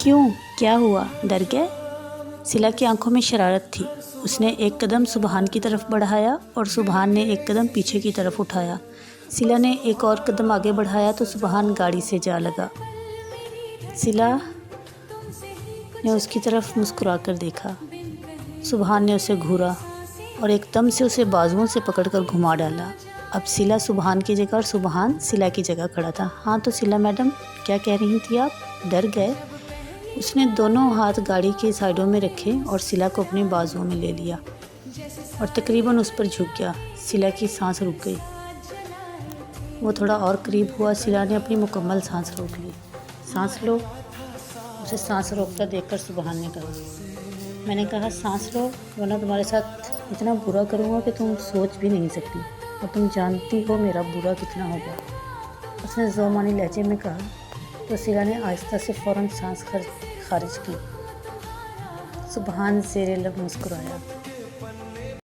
क्यों, क्या हुआ, डर गए? सिला की आंखों में शरारत थी। उसने एक कदम सुबहान की तरफ बढ़ाया और सुबहान ने एक कदम पीछे की तरफ उठाया। सिला ने एक और कदम आगे बढ़ाया तो सुबहान गाड़ी से जा लगा। सिला ने उसकी तरफ मुस्कुरा कर देखा। सुबहान ने उसे घूरा और एकदम से उसे बाजुओं से पकड़कर घुमा डाला। अब सिला सुबहान की जगह और सुबहान सिला की जगह खड़ा था। हाँ तो सिला मैडम, क्या कह रही थी आप, डर गए? उसने दोनों हाथ गाड़ी के साइडों में रखे और सिला को अपने बाजुओं में ले लिया और तकरीबन उस पर झुक गया। सिला की सांस रुक गई। वो थोड़ा और करीब हुआ। सिला ने अपनी मुकम्मल सांस रोक ली। सांस लो। उसे सांस रोकता देखकर सुबहान ने कहा, मैंने कहा सांस लो, वरना तुम्हारे साथ इतना बुरा करूँगा कि तुम सोच भी नहीं सकती, और तुम जानती हो मेरा बुरा कितना होगा। उसने ज़ोमानी लहजे में कहा तो सिला ने आहिस्ता से फ़ौरन सांस खारिज की। सुबहान ज़ेरे लब मुस्कुराया।